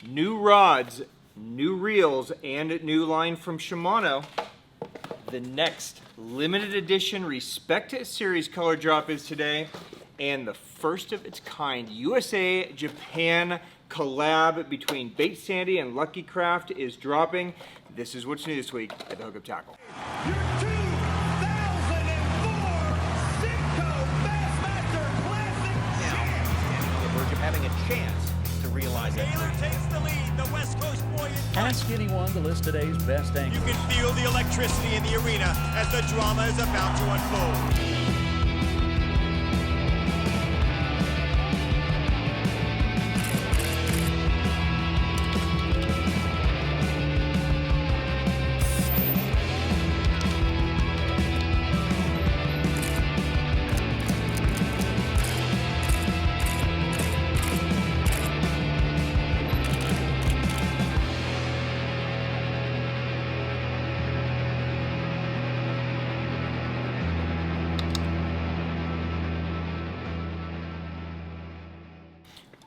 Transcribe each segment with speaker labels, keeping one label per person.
Speaker 1: new rods, new reels, and new line from Shimano. The next limited edition Respect Series color drop is today, and the first of its kind USA-Japan collab between Baitsanity and Lucky Craft is dropping. This is what's new this week at the Hookup Tackle.
Speaker 2: Your 2004 Sitka Bassmaster Classic champ.
Speaker 3: And on the verge of having a chance to realize that.
Speaker 2: Taylor takes the lead, the West Coast boy.
Speaker 4: Ask anyone to list today's best
Speaker 2: You
Speaker 4: anglers.
Speaker 2: can feel the electricity in the arena as the drama is about to unfold.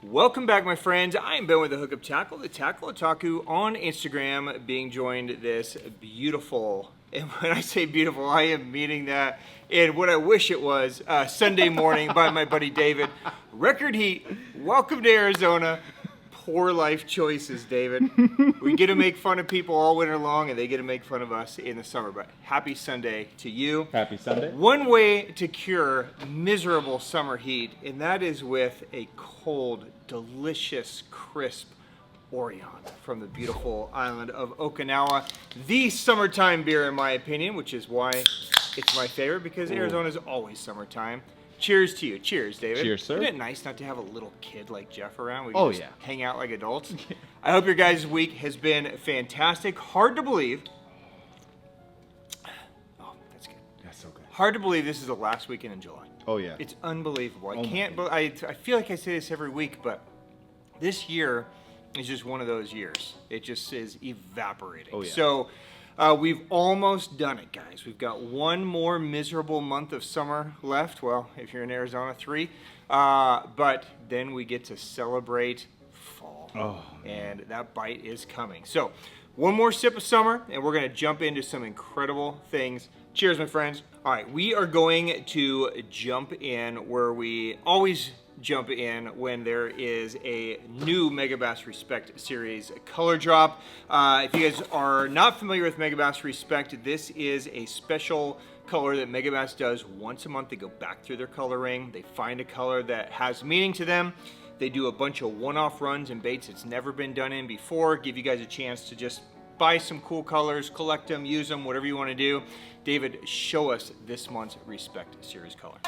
Speaker 1: Welcome back, my friends. I am Ben with the Hookup Tackle, the Tackle Otaku on Instagram, being joined this beautiful, and when I say beautiful, I am meaning that in what I wish it was, Sunday morning by my buddy David. Record heat, welcome to Arizona. Poor life choices, David. We get to make fun of people all winter long, and they get to make fun of us in the summer, but happy Sunday to you.
Speaker 5: Happy Sunday.
Speaker 1: One way to cure miserable summer heat, and that is with a cold, delicious, crisp Orion from the beautiful island of Okinawa. The summertime beer, in my opinion, which is why it's my favorite, because Arizona is always summertime. Cheers to you. Cheers, David.
Speaker 5: Cheers, sir.
Speaker 1: Isn't it nice not to have a little kid like Jeff around? We
Speaker 5: Oh,
Speaker 1: can just
Speaker 5: yeah.
Speaker 1: hang out like adults. I hope your guys' week has been fantastic. Hard to believe. Oh, that's good.
Speaker 5: That's so good.
Speaker 1: Hard to believe this is the last weekend in July.
Speaker 5: Oh yeah.
Speaker 1: It's unbelievable. I
Speaker 5: Oh my
Speaker 1: can't. I feel like I say this every week, but this year is just one of those years. It just is evaporating.
Speaker 5: Oh, yeah.
Speaker 1: So we've almost done it, guys. We've got one more miserable month of summer left. Well, if you're in Arizona, 3. But then we get to celebrate fall.
Speaker 5: Oh,
Speaker 1: and that bite is coming. So one more sip of summer, and we're going to jump into some incredible things. Cheers, my friends. All right, we are going to jump in where we always jump in when there is a new Megabass Respect Series color drop. If you guys are not familiar with Megabass Respect, this is a special color that Megabass does once a month. They go back through their coloring. They find a color that has meaning to them. They do a bunch of one-off runs and baits it's never been done in before. Give you guys a chance to just buy some cool colors, collect them, use them, whatever you want to do. David, show us this month's Respect Series color.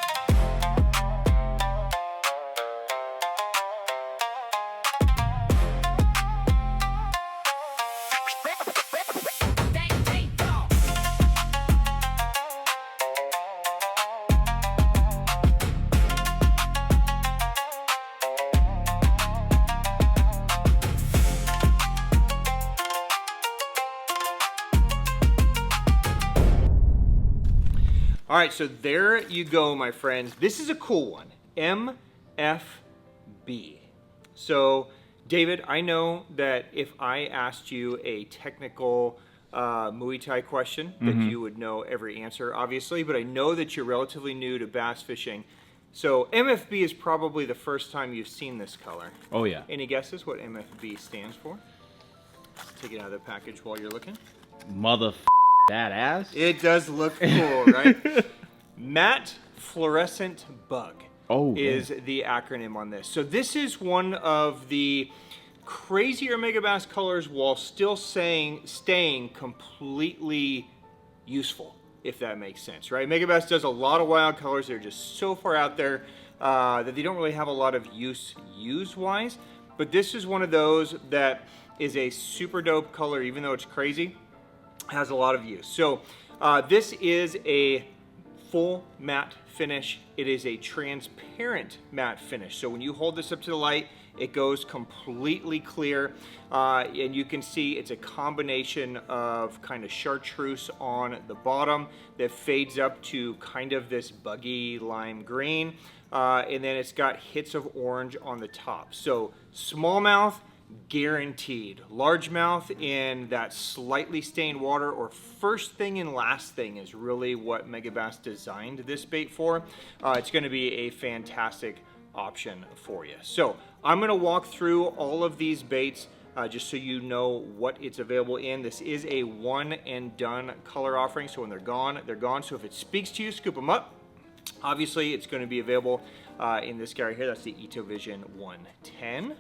Speaker 1: All right, so there you go, my friends. This is a cool one, MFB. So, David, I know that if I asked you a technical Muay Thai question, that you would know every answer, obviously, but I know that you're relatively new to bass fishing. So, MFB is probably the first time you've seen this color.
Speaker 5: Oh yeah.
Speaker 1: Any guesses what MFB stands for? Let's take it out of the package while you're looking.
Speaker 5: Mother that ass.
Speaker 1: It does look cool, right? Matte Fluorescent Bug is the acronym on this. So this is one of the crazier Megabass colors while still staying completely useful, if that makes sense, right? Megabass does a lot of wild colors. They're just so far out there that they don't really have a lot of use-wise. But this is one of those that is a super dope color, even though it's crazy. Has a lot of use. So this is a full matte finish. It is a transparent matte finish. So when you hold this up to the light, it goes completely clear. And you can see it's a combination of kind of chartreuse on the bottom that fades up to kind of this buggy lime green. And then it's got hits of orange on the top. So smallmouth, guaranteed. Largemouth in that slightly stained water, or first thing and last thing, is really what Megabass designed this bait for. It's going to be a fantastic option for you. So I'm going to walk through all of these baits just so you know what it's available in. This is a one and done color offering, so when they're gone, they're gone. So if it speaks to you, scoop them up. Obviously, it's going to be available in this guy right here. That's the Ito Vision 110.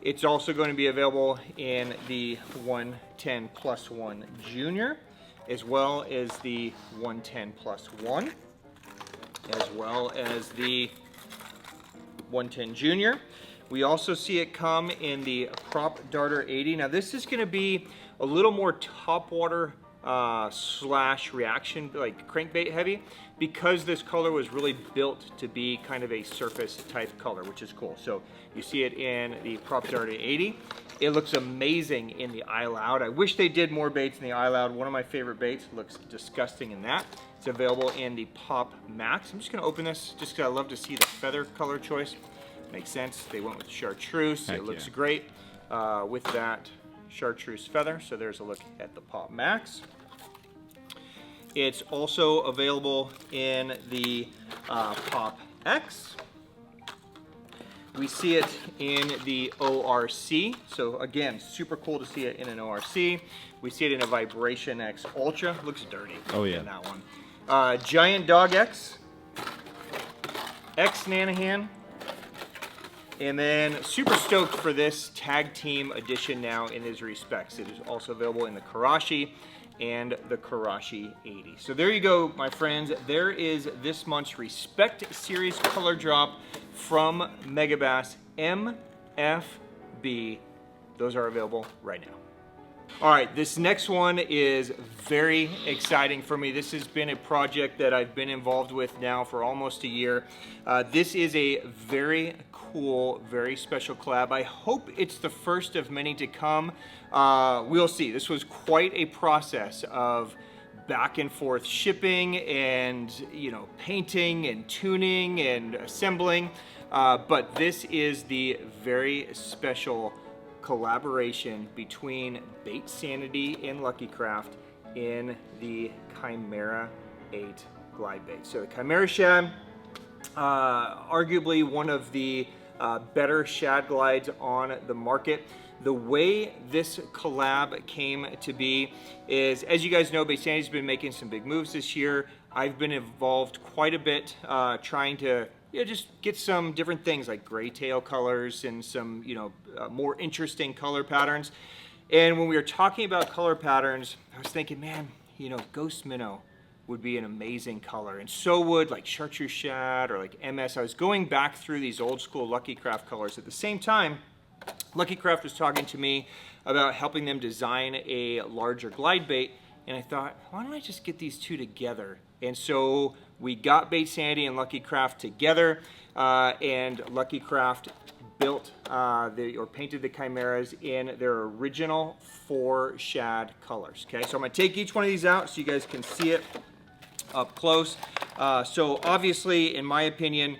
Speaker 1: It's also going to be available in the 110 plus 1 Junior, as well as the 110 plus 1, as well as the 110 Junior. We also see it come in the Prop Darter 80. Now this is going to be a little more topwater slash reaction, like crankbait heavy, because this color was really built to be kind of a surface type color, which is cool. So you see it in the Prop Darter 80. It looks amazing in the Eye Loud. I wish they did more baits in the Eye Loud. One of my favorite baits. Looks disgusting in that. It's available in the Pop Max. I'm just going to open this just because I love to see the feather color choice. Makes sense. They went with chartreuse. It looks great with that chartreuse feather. So there's a look at the Pop Max. It's also available in the Pop X. We see it in the ORC. So again, super cool to see it in an ORC. We see it in a Vibration X Ultra. Looks dirty.
Speaker 5: Oh yeah.
Speaker 1: In that one. Giant Dog X. X Nanahan. And then super stoked for this tag team edition now in his respects. It is also available in the Karashi and the Karashi 80. So there you go, my friends. There is this month's Respect Series color drop from Megabass MFB. Those are available right now. All right, this next one is very exciting for me. This has been a project that I've been involved with now for almost a year. This is a very cool, very special collab. I hope it's the first of many to come. We'll see. This was quite a process of back and forth shipping and, you know, painting and tuning and assembling. But this is the very special collaboration between Baitsanity and Lucky Craft in the Chimera 8 glide bait. So the Chimera Shad, arguably one of the better shad glides on the market. The way this collab came to be is, as you guys know, Baitsanity's been making some big moves this year. I've been involved quite a bit trying to just get some different things like gray tail colors and some, more interesting color patterns. And when we were talking about color patterns, I was thinking, man, Ghost Minnow would be an amazing color, and so would like Chartreuse Shad or like MS. I was going back through these old school Lucky Craft colors. At the same time, Lucky Craft was talking to me about helping them design a larger glide bait, and I thought, why don't I just get these two together? And so we got Baitsanity and Lucky Craft together, and Lucky Craft built or painted the Chimeras in their original 4 shad colors. Okay, so I'm gonna take each one of these out so you guys can see it up close. So obviously, in my opinion,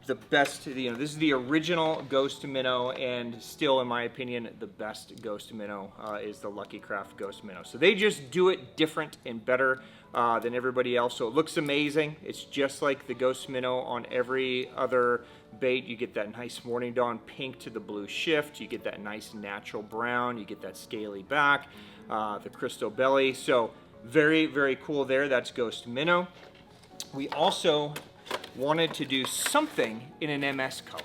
Speaker 1: the best, this is the original Ghost Minnow, and still, in my opinion, the best Ghost Minnow is the Lucky Craft Ghost Minnow. So they just do it different and better than everybody else. So it looks amazing. It's just like the Ghost Minnow on every other bait. You get that nice Morning Dawn pink to the blue shift. You get that nice natural brown. You get that scaly back, the crystal belly. So very, very cool there. That's Ghost Minnow. We also wanted to do something in an MS color,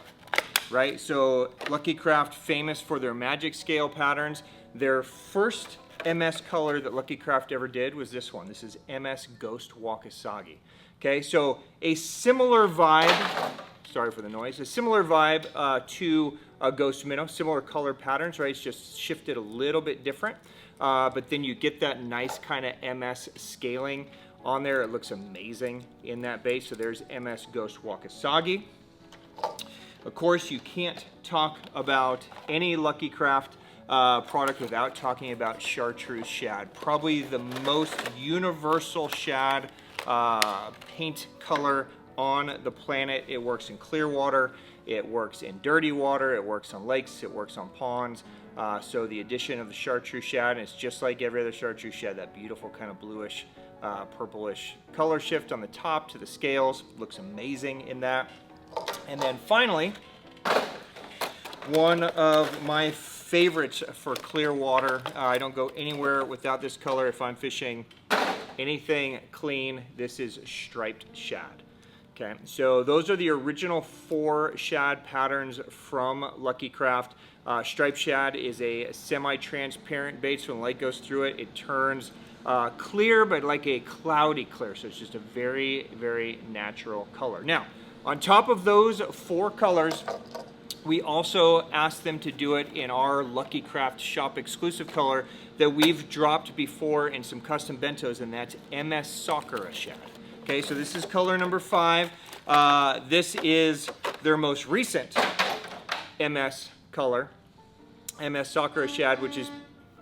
Speaker 1: right? So Lucky Craft, famous for their magic scale patterns. Their first MS color that Lucky Craft ever did was this one. This is MS Ghost Wakasagi. Okay, so a similar vibe, sorry for the noise, a similar vibe to a Ghost Minnow, similar color patterns, right? It's just shifted a little bit different, but then you get that nice kind of MS scaling on there. It looks amazing in that base. So there's MS Ghost Wakasagi. Of course, you can't talk about any Lucky Craft product without talking about Chartreuse Shad. Probably the most universal shad paint color on the planet. It works in clear water. It works in dirty water, it works on lakes, it works on ponds. So the addition of the chartreuse shad, and it's just like every other chartreuse shad, that beautiful kind of bluish, purplish color shift on the top to the scales. Looks amazing in that. And then finally, one of my favorites for clear water. I don't go anywhere without this color if I'm fishing anything clean. This is striped shad. Okay, so those are the original 4 shad patterns from Lucky Craft. Striped shad is a semi-transparent bait, so when light goes through it, it turns clear, but like a cloudy clear. So it's just a very, very natural color. Now, on top of those 4 colors, we also asked them to do it in our Lucky Craft shop exclusive color that we've dropped before in some custom bentos, and that's MS Sakura shad. Okay, so this is color number 5. This is their most recent MS color, MS Sakura shad, which is,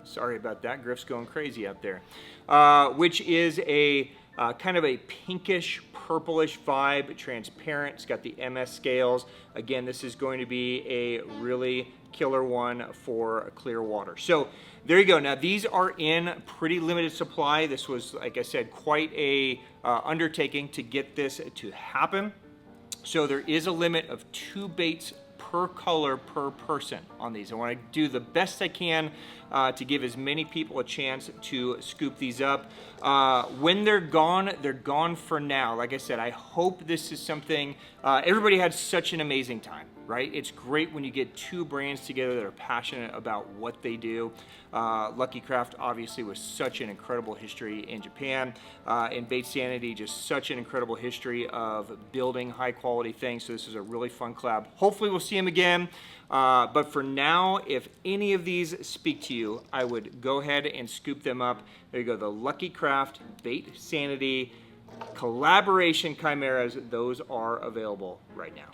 Speaker 1: sorry about that, Griff's going crazy out there, which is a kind of a pinkish, purplish vibe, transparent. It's got the MS scales. Again, this is going to be a really killer one for clear water. So there you go. Now these are in pretty limited supply. This was, like I said, quite a undertaking to get this to happen. So there is a limit of 2 baits per color per person on these. I want to do the best I can to give as many people a chance to scoop these up. When they're gone for now. Like I said, I hope this is something, everybody had such an amazing time, right? It's great when you get 2 brands together that are passionate about what they do. Lucky Craft obviously was such an incredible history in Japan, and Baitsanity just such an incredible history of building high quality things. So this is a really fun collab. Hopefully we'll see them again. But for now, if any of these speak to you, I would go ahead and scoop them up. There you go, the Lucky Craft Baitsanity collaboration chimeras. Those are available right now.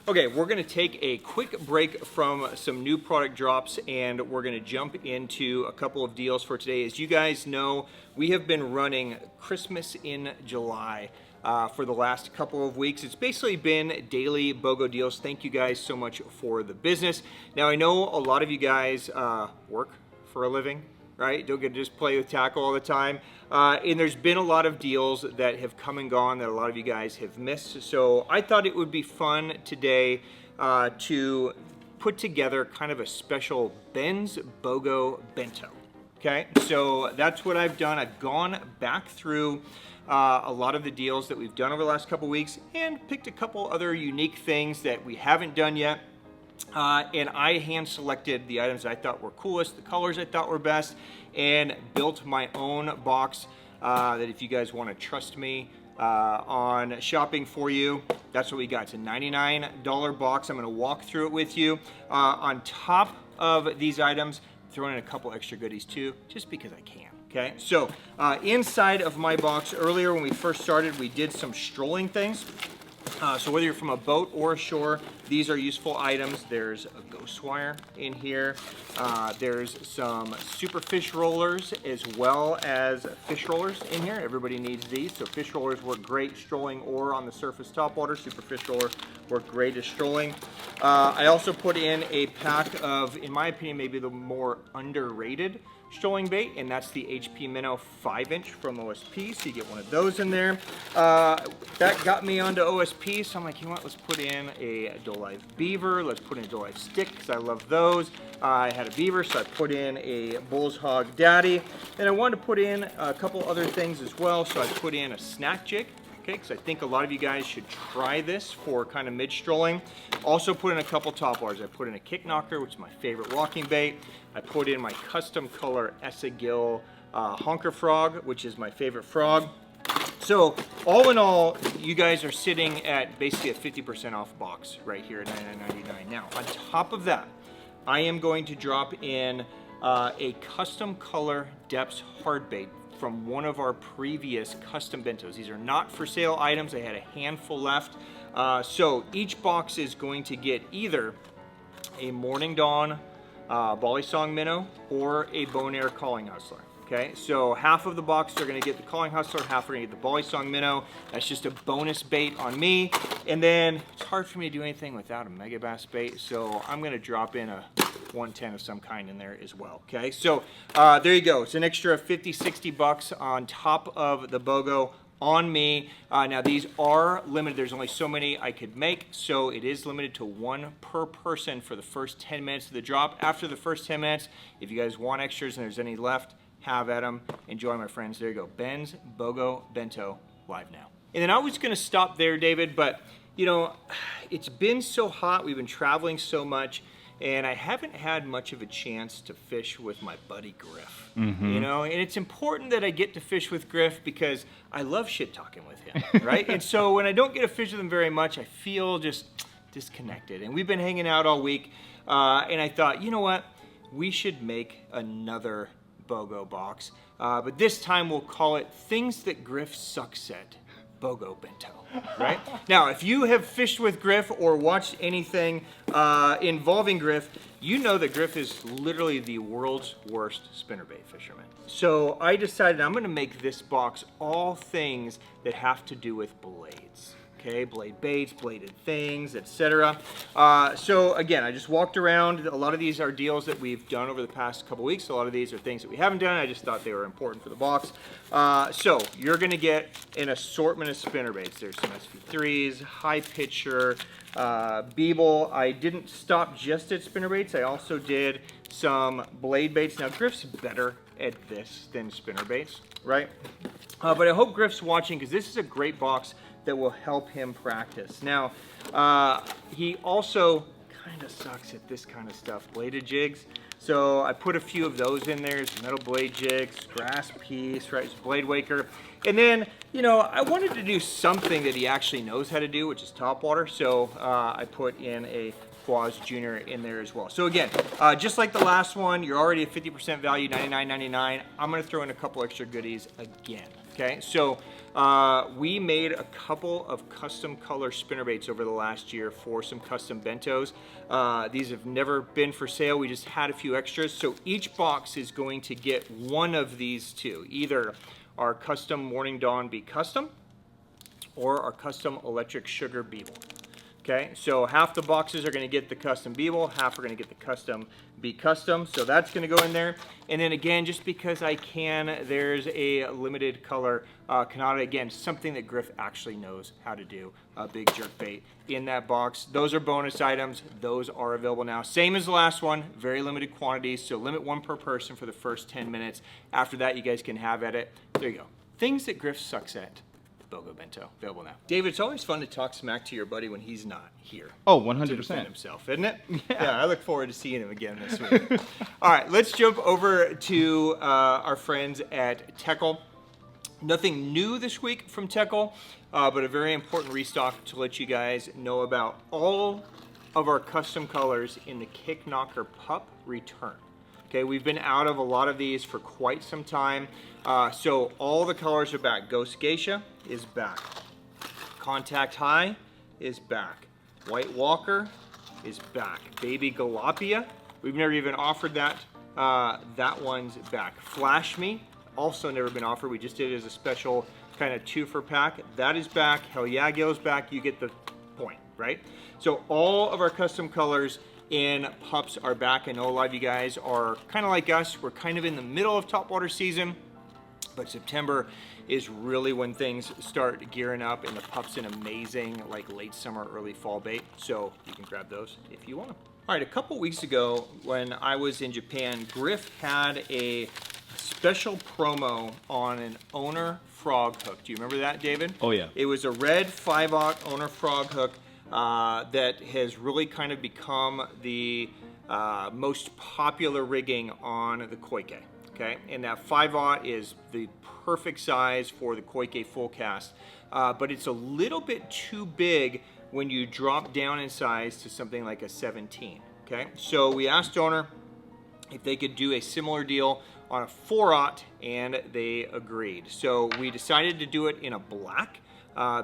Speaker 1: Okay, we're gonna take a quick break from some new product drops, and we're gonna jump into a couple of deals for today. As you guys know, we have been running Christmas in July for the last couple of weeks. It's basically been daily BOGO deals. Thank you guys so much for the business. Now I know a lot of you guys work for a living, right? Don't get to just play with tackle all the time. And there's been a lot of deals that have come and gone that a lot of you guys have missed. So I thought it would be fun today to put together kind of a special Ben's BOGO Bento. Okay, so that's what I've done. I've gone back through a lot of the deals that we've done over the last couple weeks and picked a couple other unique things that we haven't done yet. And I hand selected the items I thought were coolest, the colors I thought were best, and built my own box that if you guys want to trust me on shopping for you, that's what we got. It's a $99 box. I'm going to walk through it with you. On top of these items, throw in a couple extra goodies too, just because I can. Okay, so inside of my box, earlier when we first started, we did some strolling things. So whether you're from a boat or ashore, these are useful items. There's a ghost wire in here. There's some super fish rollers as well as fish rollers in here. Everybody needs these. So fish rollers work great strolling or on the surface topwater. Super fish roller work great as strolling. I also put in a pack of, in my opinion, maybe the more underrated strolling bait, and that's the HP Minnow 5-inch from OSP, so you get one of those in there. That got me onto OSP, so I'm like, you know what, let's put in a Dual Life Beaver, let's put in a Dual Life Stick, because I love those. I had a beaver, so I put in a Bull's Hog Daddy, and I wanted to put in a couple other things as well, so I put in a snack jig. Okay, because I think a lot of you guys should try this for kind of mid-strolling. Also put in a couple top waters. I put in a Kicknocker, which is my favorite walking bait. I put in my custom color Essa Gill Honker Frog, which is my favorite frog. So all in all, you guys are sitting at basically a 50% off box right here at $99.99. Now, on top of that, I am going to drop in a custom color depths hard bait from one of our previous custom bentos. These are not for sale items. I had a handful left. So each box is going to get either a Morning Dawn Bally Song minnow or a Bone Air Calling Hustler. Okay, so half of the box are gonna get the Calling Hustler, half are gonna get the Bally Song Minnow. That's just a bonus bait on me. And then it's hard for me to do anything without a Megabass bait, so I'm gonna drop in a 110 of some kind in there as well. Okay, so there you go. It's an extra 50, 60 bucks on top of the BOGO on me. Now these are limited. There's only so many I could make, so it is limited to 1 per person for the first 10 minutes of the drop. After the first 10 minutes, if you guys want extras and there's any left, have at them. Enjoy, my friends. There you go. Ben's BOGO Bento live now. And then I was going to stop there, David, but you know, it's been so hot. We've been traveling so much, and I haven't had much of a chance to fish with my buddy Griff. You know, and it's important that I get to fish with Griff because I love shit talking with him, right? And so when I don't get to fish with him very much, I feel just disconnected. And we've been hanging out all week, and I thought, you know what? We should make another BOGO box, but this time we'll call it Things That Griff Sucks At BOGO Bento, right? Now, if you have fished with Griff or watched anything involving Griff, you know that Griff is literally the world's worst spinnerbait fisherman. So I decided I'm gonna make this box all things that have to do with blades. Okay, blade baits, bladed things, etc. So again, I just walked around. A lot of these are deals that we've done over the past couple weeks. A lot of these are things that we haven't done. I just thought they were important for the box. So you're gonna get an assortment of spinnerbaits. There's some SV3s, high pitcher, Beeble. I didn't stop just at spinnerbaits. I also did some blade baits. Now Griff's better at this than spinnerbaits, right? But I hope Griff's watching because this is a great box that will help him practice. Now, he also kind of sucks at this kind of stuff, bladed jigs. So I put a few of those in there, some metal blade jigs, grass piece, right, some blade waker. And then, you know, I wanted to do something that he actually knows how to do, which is topwater. So I put in a Quaz Junior in there as well. So again, just like the last one, you're already at 50% value, $99.99. I'm gonna throw in a couple extra goodies again. Okay, so we made a couple of custom color spinnerbaits over the last year for some custom bentos. These have never been for sale. We just had a few extras. So each box is going to get one of these two, either our custom Morning Dawn Be Custom or our custom Electric Sugar Beeble. Okay, so half the boxes are going to get the custom Beeble, half are going to get the custom Be Custom. So that's going to go in there. And then again, just because I can, there's a limited color Canada. Again, something that Griff actually knows how to do, a big jerk bait in that box. Those are bonus items. Those are available now. Same as the last one, very limited quantities. So limit 1 per person for the first 10 minutes. After that, you guys can have at it. There you go. Things that Griff sucks at. BOGO Bento, available now. David, it's always fun to talk smack to your buddy when he's not here.
Speaker 5: Oh, 100%.
Speaker 1: To defend himself, isn't it? Yeah, I look forward to seeing him again this week. All right, let's jump over to our friends at Teckel. Nothing new this week from Teckel, but a very important restock to let you guys know about. All of our custom colors in the Kicknocker pup return. Okay, we've been out of a lot of these for quite some time. So all the colors are back. Ghost Geisha is back. Contact High is back. White Walker is back. Baby Galapia, we've never even offered that. That one's back. Flash Me, also never been offered. We just did it as a special kind of 2-for pack. That is back. Hell Yeah Gill's back. You get the point, right? So all of our custom colors in pups are back. I know a lot of you guys are kind of like us. We're kind of in the middle of topwater season, but September is really when things start gearing up, and the pup's an amazing like late summer, early fall bait. So you can grab those if you want them. All right, a couple weeks ago when I was in Japan, Griff had a special promo on an Owner frog hook. Do you remember that, David?
Speaker 5: Oh yeah.
Speaker 1: It was a red 5/0 Owner frog hook that has really kind of become the most popular rigging on the Coike. Okay, and that 5/0 is the perfect size for the Coike full cast, but it's a little bit too big when you drop down in size to something like a 17. Okay, so we asked Owner if they could do a similar deal on a 4/0, and they agreed. So we decided to do it in a black.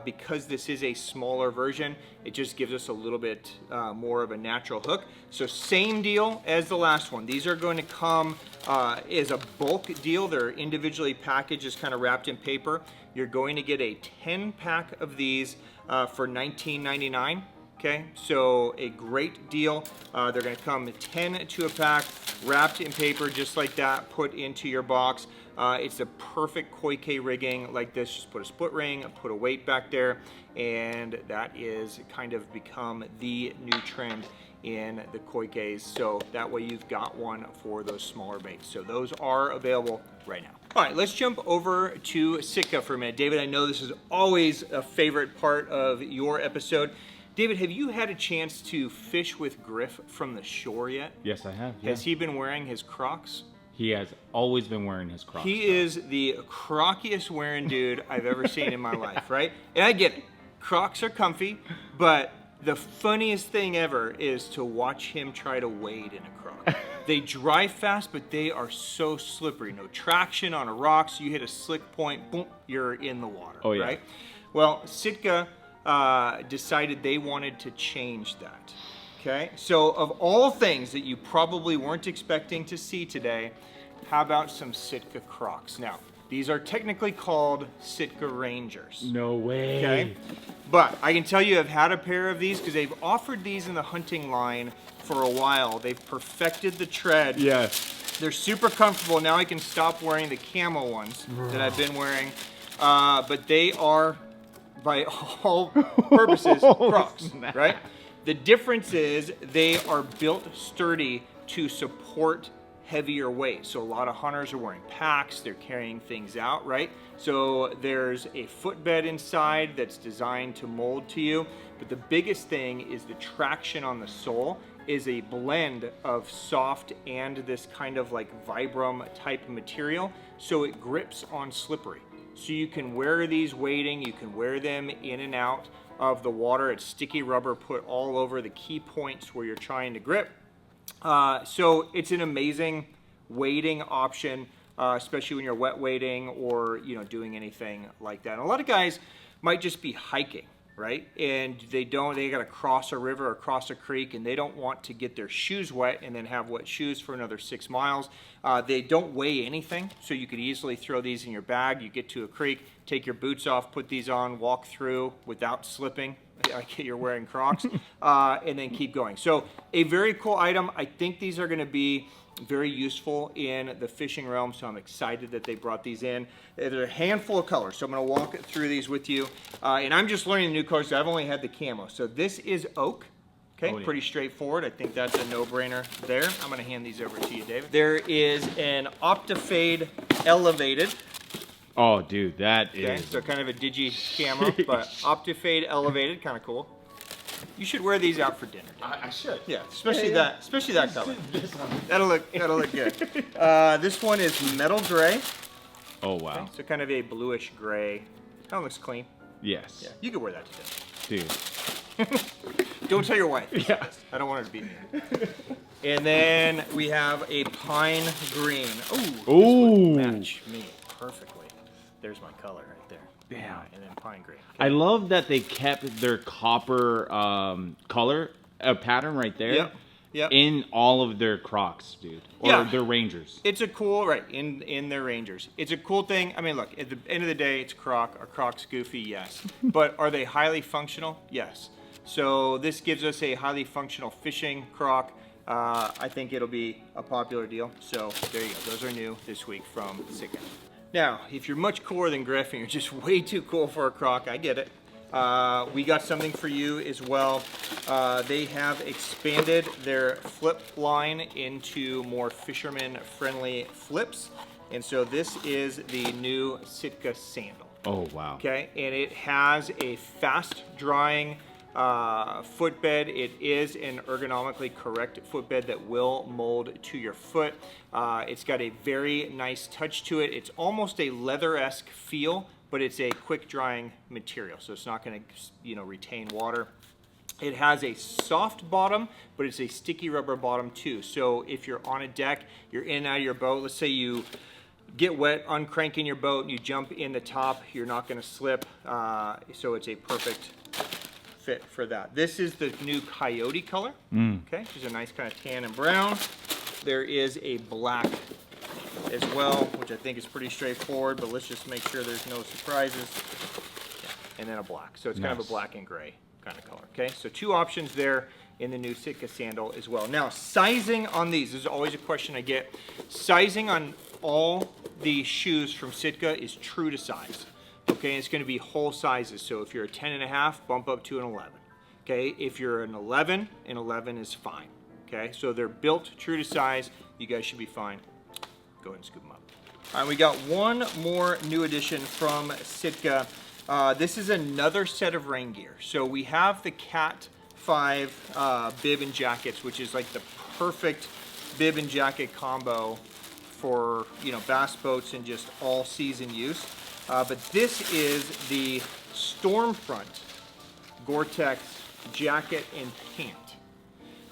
Speaker 1: because this is a smaller version, it just gives us a little bit more of a natural hook. So same deal as the last one. These are going to come as a bulk deal. They're individually packaged, just kind of wrapped in paper. You're going to get a 10-pack of these for $19.99. Okay, so a great deal. They're going to come 10 to a pack, wrapped in paper just like that, put into your box. It's a perfect Coike rigging like this. Just put a split ring, put a weight back there, and that is kind of become the new trend in the Coikes. So that way you've got one for those smaller baits. So those are available right now. All right, let's jump over to Sitka for a minute. David, I know this is always a favorite part of your episode. David, have you had a chance to fish with Griff from the shore yet?
Speaker 5: Yes, I have. Yeah.
Speaker 1: Has he been wearing his Crocs?
Speaker 5: He has always been wearing his Crocs.
Speaker 1: He is the crockiest wearing dude I've ever seen in my life, right? And I get it. Crocs are comfy, but the funniest thing ever is to watch him try to wade in a Croc. They dry fast, but they are so slippery. No traction on a rock, so you hit a slick point, boom, you're in the water,
Speaker 5: oh, yeah.
Speaker 1: Right? Well, Sitka decided they wanted to change that. Okay, so of all things that you probably weren't expecting to see today, how about some Sitka Crocs? Now, these are technically called Sitka Rangers.
Speaker 5: No way.
Speaker 1: Okay, but I can tell you I've had a pair of these because they've offered these in the hunting line for a while. They've perfected the tread.
Speaker 5: Yes.
Speaker 1: They're super comfortable. Now I can stop wearing the camo ones that I've been wearing, but they are, by all purposes, Crocs, right? The difference is they are built sturdy to support heavier weight. So a lot of hunters are wearing packs, they're carrying things out, right? So there's a footbed inside that's designed to mold to you, but the biggest thing is the traction on the sole is a blend of soft and this kind of like Vibram type material, so it grips on slippery. So you can wear these wading, you can wear them in and out of the water. It's sticky rubber put all over the key points where you're trying to grip. So it's an amazing wading option, especially when you're wet wading or doing anything like that. And a lot of guys might just be hiking, right? And they got to cross a river or cross a creek, and they don't want to get their shoes wet and then have wet shoes for another 6 miles. They don't weigh anything, so you could easily throw these in your bag. You get to a creek, take your boots off, put these on, walk through without slipping. Like you're wearing Crocs, and then keep going. So a very cool item. I think these are going to be very useful in the fishing realm, so I'm excited that they brought these in. There's a handful of colors, so I'm going to walk through these with you. And I'm just learning the new colors. I've only had the camo. So this is oak. Okay, pretty straightforward. I think that's a no-brainer there. I'm going to hand these over to you, David. There is an Optifade Elevated.
Speaker 5: Oh, dude, that
Speaker 1: Okay,
Speaker 5: is...
Speaker 1: so kind of a digi camo, but Optifade Elevated, kind of cool. You should wear these out for dinner.
Speaker 5: I should.
Speaker 1: Yeah, especially that color. That'll look good. This one is metal gray.
Speaker 5: Oh wow.
Speaker 1: Okay, so kind of a bluish gray. Kind of looks clean.
Speaker 5: Yes.
Speaker 1: Yeah, you could wear that to dinner.
Speaker 5: Dude.
Speaker 1: Don't tell your wife.
Speaker 5: Yeah.
Speaker 1: I don't want her to beat me. And then we have a pine green. Ooh, this would match me perfectly. There's my color right there.
Speaker 5: Damn.
Speaker 1: And then pine green.
Speaker 5: I love that they kept their copper color pattern right there.
Speaker 1: Yep.
Speaker 5: In all of their Crocs, dude. Or their Rangers.
Speaker 1: It's a cool, right, in their Rangers. It's a cool thing. I mean, look, at the end of the day, it's Croc. Are Crocs goofy? Yes. But are they highly functional? Yes. So this gives us a highly functional fishing Croc. I think it'll be a popular deal. So there you go. Those are new this week from Sitka. Now, if you're much cooler than Griff and you're just way too cool for a Croc, I get it. We got something for you as well. They have expanded their flip line into more fisherman-friendly flips. And so this is the new Sitka Sandal.
Speaker 5: Oh, wow.
Speaker 1: Okay, and it has a fast-drying footbed. It is an ergonomically correct footbed that will mold to your foot. It's got a very nice touch to it. It's almost a leather-esque feel, but it's a quick drying material, so it's not going to retain water. It has a soft bottom, but it's a sticky rubber bottom too. So if you're on a deck, you're in and out of your boat, let's say you get wet, uncranking your boat, and you jump in the top, you're not going to slip. So it's a perfect fit for that. This is the new Coyote color. Okay, there's a nice kind of tan and brown. There is a black as well, which I think is pretty straightforward, but let's just make sure there's no surprises. And then a black. So it's kind of a black and gray kind of color. Okay, so 2 options there in the new Sitka Sandal as well. Now, sizing on these, this is always a question I get. Sizing on all the shoes from Sitka is true to size. Okay, it's going to be whole sizes. So if you're a 10.5, bump up to an 11. Okay, if you're an 11, an 11 is fine. Okay, so they're built true to size. You guys should be fine. Go ahead and scoop them up. All right, we got one more new addition from Sitka. This is another set of rain gear. So we have the Cat 5 bib and jackets, which is like the perfect bib and jacket combo for, you know, bass boats and just all season use. But this is the Stormfront Gore-Tex jacket and pant.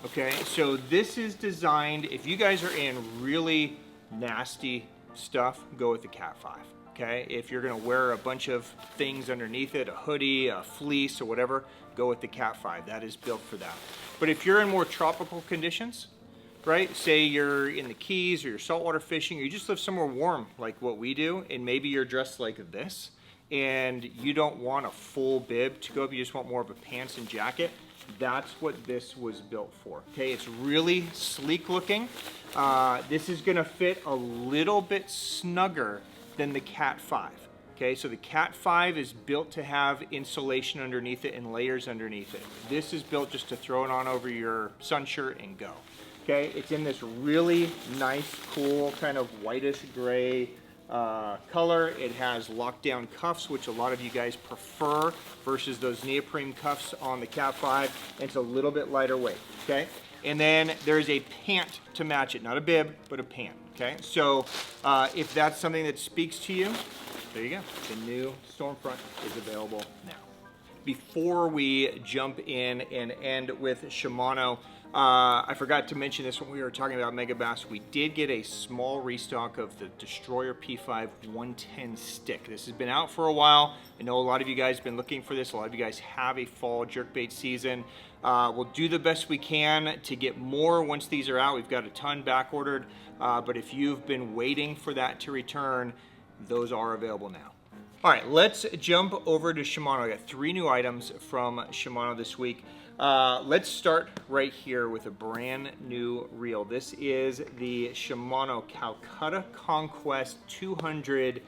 Speaker 1: Okay, so this is designed, if you guys are in really nasty stuff, go with the Cat 5. Okay, if you're gonna wear a bunch of things underneath it, a hoodie, a fleece, or whatever, go with the Cat 5. That is built for that. But if you're in more tropical conditions, right? Say you're in the Keys or you're saltwater fishing, or you just live somewhere warm like what we do, and maybe you're dressed like this, and you don't want a full bib to go up, you just want more of a pants and jacket, that's what this was built for. Okay, it's really sleek looking. This is gonna fit a little bit snugger than the Cat 5. Okay, so the Cat 5 is built to have insulation underneath it and layers underneath it. This is built just to throw it on over your sun shirt and go. Okay, it's in this really nice, cool, kind of whitish gray color. It has lockdown cuffs, which a lot of you guys prefer versus those neoprene cuffs on the Cat 5. And it's a little bit lighter weight, okay? And then there's a pant to match it, not a bib, but a pant, okay? So if that's something that speaks to you, there you go. The new Stormfront is available now. Before we jump in and end with Shimano, I forgot to mention this when we were talking about Megabass. We did get a small restock of the Destroyer P5 110 stick. This has been out for a while. I know a lot of you guys have been looking for this. A lot of you guys have a fall jerkbait season. We'll do the best we can to get more once these are out. We've got a ton back ordered, but if you've been waiting for that to return, those are available now. All right, let's jump over to Shimano. I got 3 new items from Shimano this week. Let's start right here with a brand new reel. This is the Shimano Calcutta Conquest 200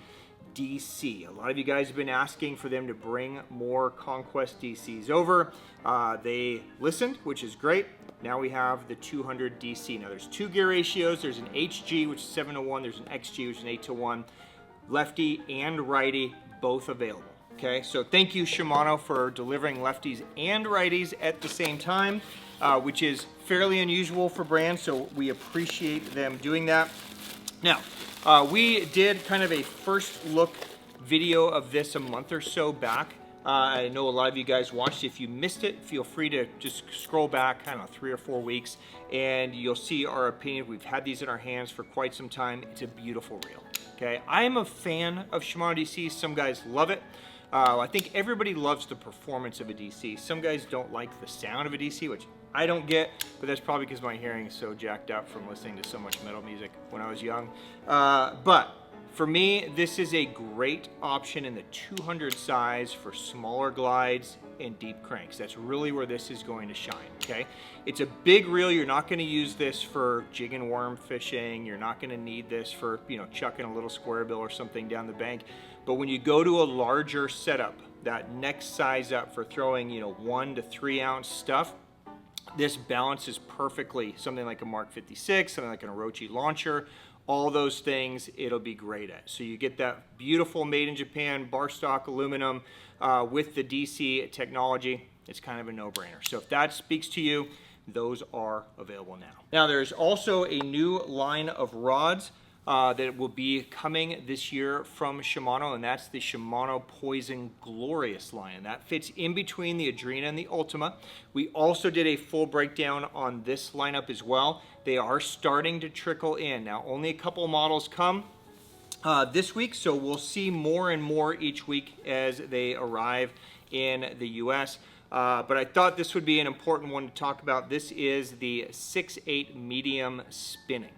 Speaker 1: DC. A lot of you guys have been asking for them to bring more Conquest DCs over. They listened, which is great. Now we have the 200 DC. Now there's 2 gear ratios. There's an HG, which is 7:1. There's an XG, which is an 8:1. Lefty and righty, both available. Okay, so thank you Shimano for delivering lefties and righties at the same time, which is fairly unusual for brands, so we appreciate them doing that. Now, we did kind of a first look video of this a month or so back. I know a lot of you guys watched. If you missed it, feel free to just scroll back, I don't know, 3 or 4 weeks, and you'll see our opinion. We've had these in our hands for quite some time. It's a beautiful reel. Okay, I am a fan of Shimano DC. Some guys love it. I think everybody loves the performance of a DC. Some guys don't like the sound of a DC, which I don't get, but that's probably because my hearing is so jacked up from listening to so much metal music when I was young. But for me, this is a great option in the 200 size for smaller glides and deep cranks. That's really where this is going to shine, okay? It's a big reel. You're not gonna use this for jig and worm fishing. You're not gonna need this for, you know, chucking a little square bill or something down the bank. But when you go to a larger setup, that next size up for throwing, you know, 1 to 3 ounce stuff, this balances perfectly. Something like a Mark 56, something like an Orochi launcher, all those things it'll be great at. So you get that beautiful made in Japan bar stock aluminum with the DC technology. It's kind of a no-brainer. So if that speaks to you, those are available now. Now there's also a new line of rods that will be coming this year from Shimano, and that's the Shimano Poison Glorius line. And that fits in between the Adrena and the Ultima. We also did a full breakdown on this lineup as well. They are starting to trickle in. Now only a couple models come. this week, so we'll see more and more each week as they arrive in the US. But I thought this would be an important one to talk about. This is the 6/8 medium spinning.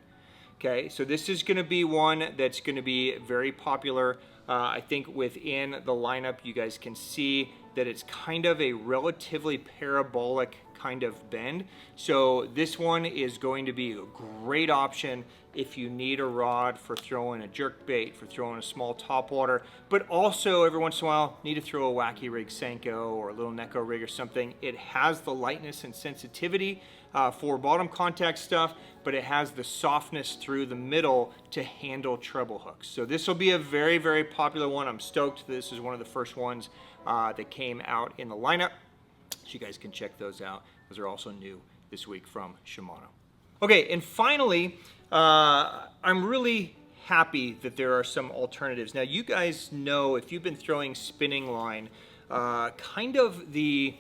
Speaker 1: Okay, so this is going to be one that's going to be very popular. I think within the lineup, you guys can see that it's kind of a relatively parabolic kind of bend. So this one is going to be a great option if you need a rod for throwing a jerk bait, for throwing a small topwater, but also every once in a while need to throw a wacky rig Senko or a little Neko rig or something. It has the lightness and sensitivity for bottom contact stuff, but it has the softness through the middle to handle treble hooks. So this will be a very, very popular one. I'm stoked. This is one of the first ones that came out in the lineup. So you guys can check those out. Those are also new this week from Shimano. Okay, and finally, I'm really happy that there are some alternatives. Now, you guys know, if you've been throwing spinning line, kind of the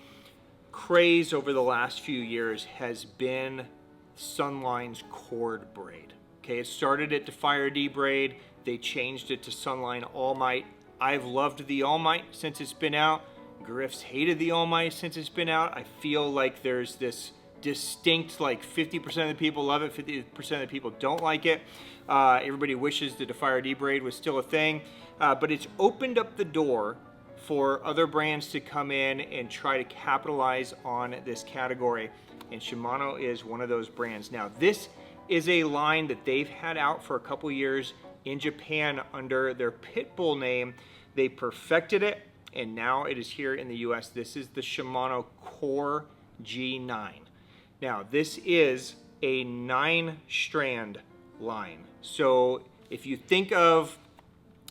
Speaker 1: craze over the last few years has been Sunline's cord braid. Okay, it started at Defire D braid. They changed it to Sunline All Might. I've loved the All Might since it's been out. Griff's hated the All Might since it's been out. I feel like there's this distinct, like 50% of the people love it, 50% of the people don't like it. Everybody wishes the Defire D braid was still a thing, but it's opened up the door for other brands to come in and try to capitalize on this category, and Shimano is one of those brands. Now, this is a line that they've had out for a couple years in Japan under their Pitbull name. They perfected it, and now it is here in the US. This is the Shimano Core G9. Now, this is a 9-strand line. So if you think of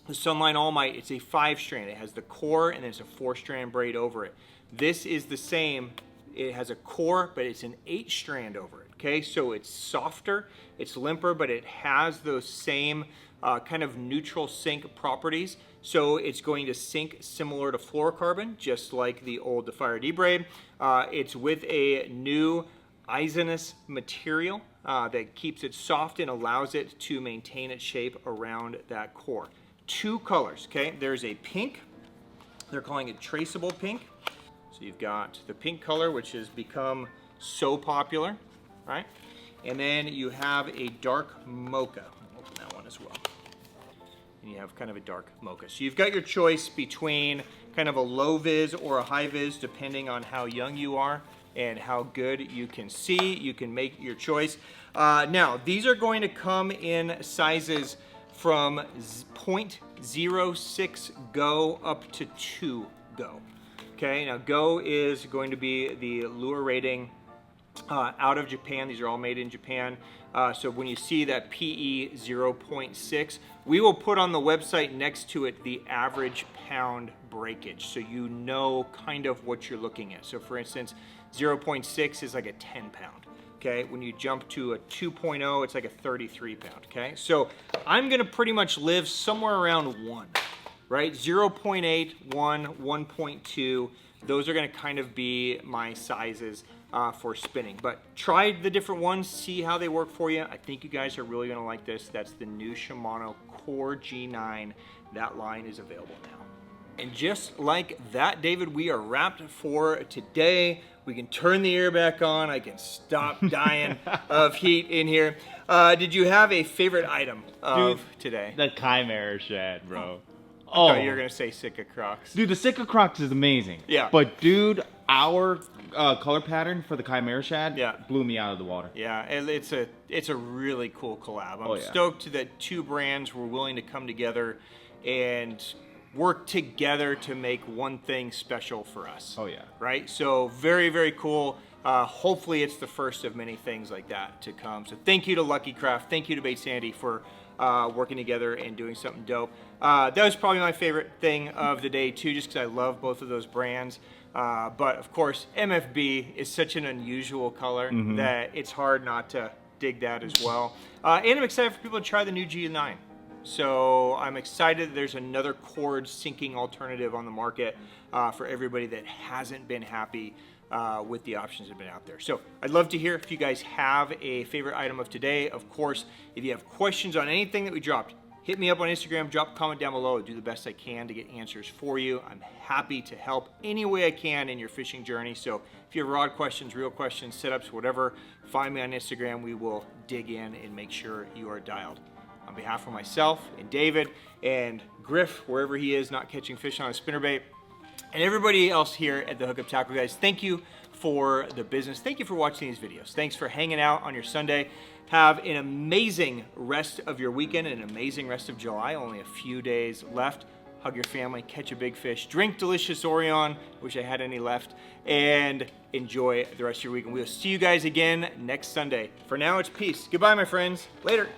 Speaker 1: the Sunline All Might, it's a 5-strand. It has the core and there's a 4-strand braid over it. This is the same. It has a core, but it's an 8-strand over it. Okay, so it's softer, it's limper, but it has those same kind of neutral sink properties. So it's going to sink similar to fluorocarbon, just like the old Defire D braid. It's with a new Isinus material that keeps it soft and allows it to maintain its shape around that core. 2 colors, okay? There's a pink, they're calling it traceable pink. So you've got the pink color, which has become so popular, right? And then you have a dark mocha. I'll open that one as well. And you have kind of a dark mocha. So you've got your choice between kind of a low vis or a high vis, depending on how young you are and how good you can see. You can make your choice. Now, these are going to come in sizes from 0.06 go up to 2 go. Okay, now go is going to be the lure rating out of Japan. These are all made in Japan. So when you see that PE 0.6, we will put on the website next to it the average pound breakage, so you know kind of what you're looking at. So for instance, 0.6 is like a 10 pound. Okay, when you jump to a 2.0, it's like a 33 pound. Okay, so I'm gonna pretty much live somewhere around 1, right? 0.8, 1, 1.2. Those are gonna kind of be my sizes for spinning. But try the different ones, see how they work for you. I think you guys are really gonna like this. That's the new Shimano Core G9. That line is available now. And just like that, David, we are wrapped for today. We can turn the air back on. I can stop dying of heat in here. Did you have a favorite item of today?
Speaker 5: The Chimera Shad, bro.
Speaker 1: I thought you were going to say Sitka Crocs.
Speaker 5: Dude, the Sitka Crocs is amazing.
Speaker 1: Yeah.
Speaker 5: But dude, our color pattern for the Chimera Shad blew me out of the water.
Speaker 1: Yeah, and it's a really cool collab. I'm stoked that 2 brands were willing to come together and work together to make one thing special for us.
Speaker 5: Oh yeah.
Speaker 1: Right? So very, very cool. Hopefully it's the first of many things like that to come. So thank you to Lucky Craft. Thank you to Baitsanity for working together and doing something dope. That was probably my favorite thing of the day too, just because I love both of those brands. But of course, MFB is such an unusual color that it's hard not to dig that as well. And I'm excited for people to try the new G9. So I'm excited that there's another cord sinking alternative on the market for everybody that hasn't been happy with the options that have been out there. So I'd love to hear if you guys have a favorite item of today. Of course, if you have questions on anything that we dropped, hit me up on Instagram, drop a comment down below. I'll do the best I can to get answers for you. I'm happy to help any way I can in your fishing journey. So if you have rod questions, reel questions, setups, whatever, find me on Instagram. We will dig in and make sure you are dialed. On behalf of myself and David and Griff, wherever he is, not catching fish on a spinnerbait, and everybody else here at the Hookup Tackle Guys, thank you for the business. Thank you for watching these videos. Thanks for hanging out on your Sunday. Have an amazing rest of your weekend, an amazing rest of July. Only a few days left. Hug your family, catch a big fish, drink delicious Orion, wish I had any left, and enjoy the rest of your weekend. We'll see you guys again next Sunday. For now, it's peace. Goodbye, my friends. Later.